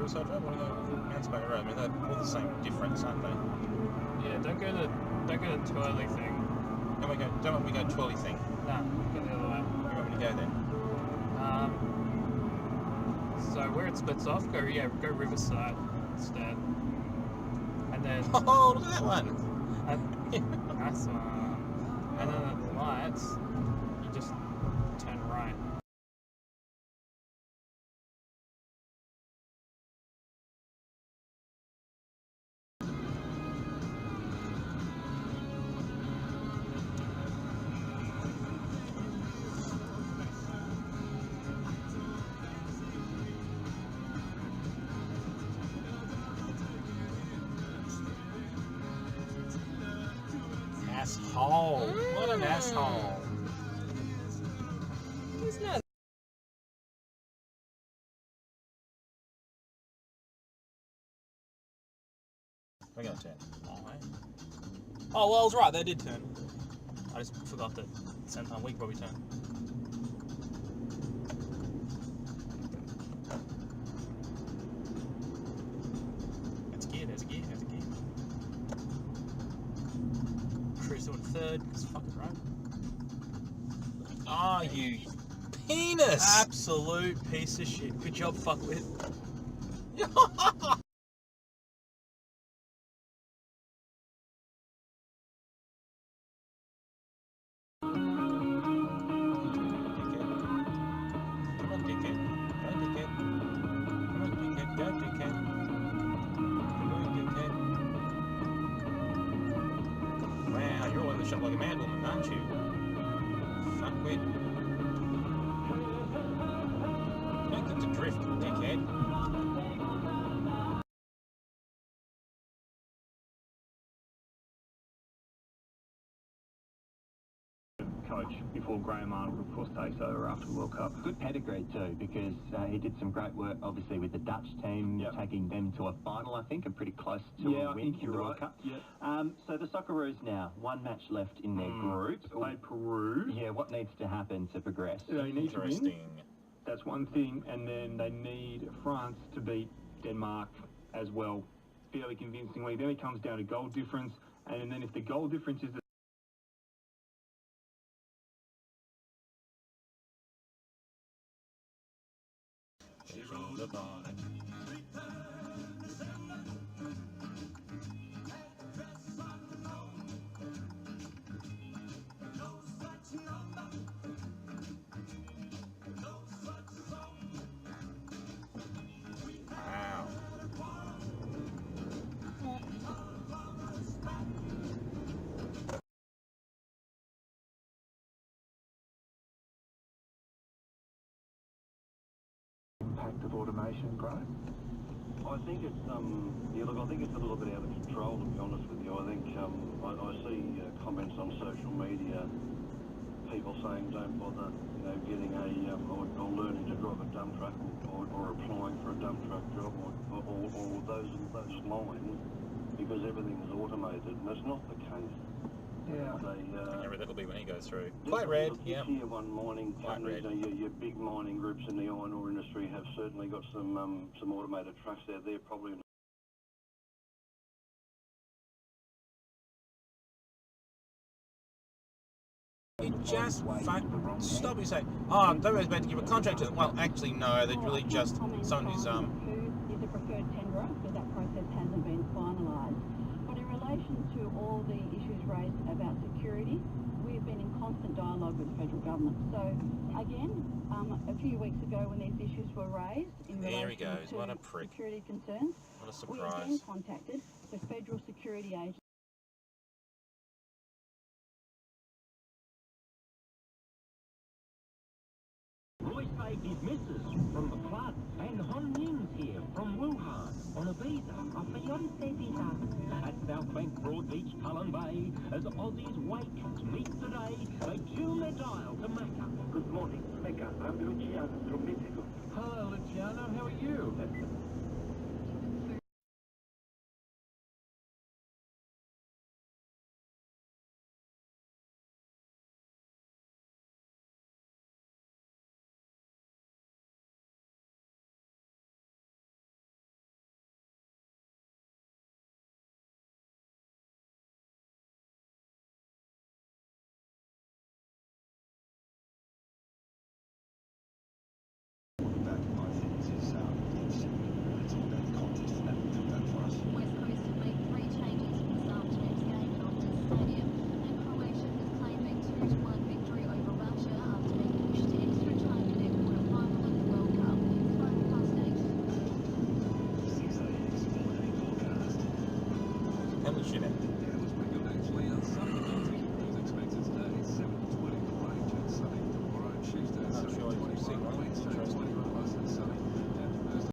Riverside Drive? I want to go Mount Bay Road. I mean, they're all the same difference, aren't they? Yeah, don't go to Twirly thing. Don't want me to go Twirly thing. No, go the other way. Where do you want me to go then? So where it splits off, go Riverside instead. And then Oh, look at that one! that's one. And then at the lights, you just turn right. Asshole! What an asshole! He's not. We're gonna turn. Oh, well, I was right. They did turn. I just forgot that at the same time we could probably turn. There's a gear. There's a gear. Cruise doing third because fucking right. Oh, you penis! Absolute piece of shit. Good job, fuckwit. Wow, you're all in the shop like a mad woman, aren't you? Fuckwit. Don't get to drift, dickhead. Coach before Graham Arnold, of course, takes over after the World Cup. Good pedigree too, because he did some great work, obviously, with the Dutch team, taking them to a final, I think, and pretty close to a win in the World Cup. So the Socceroos now, one match left in their group. Played Peru. Yeah, what needs to happen to progress? They need to win. Interesting. That's one thing, and then they need France to beat Denmark as well, fairly convincingly. Then it comes down to goal difference, and then if the goal difference is the Wow. impact of automation, Graham? I think it's look, I think it's a little bit out of control, to be honest with you. I think I see comments on social media, people saying don't bother, getting or learning to drive a dump truck or applying for a dump truck job or those lines because everything is automated, and that's not the case. Yeah. That'll be when he goes through. Quite red, yeah. Tier 1 mining companies, your big mining groups in the iron ore industry have certainly got some automated trucks out there, probably. You just stop and say, oh, WA's about to give a contract to them. Well, actually, no, they're really just someone who's Who is a preferred tenderer, because that process hasn't been finalised. But in relation to all the issues raised about security, we've been in constant dialogue with the federal government. So again, a few weeks ago when these issues were raised in relation to security concerns, What a we surprise. again contacted the federal security agency. Roy saved his missus from the flood, and Hon Yin's here from Wuhan on a visa, a fiancé visa. At South Bank Broadbeach, Cullen Bay, as Aussies wake to meet today, they tune their dial to Mecca. Good morning, Mecca. I'm Luciano from Mexico. Hello, Luciano, how are you? Shit out.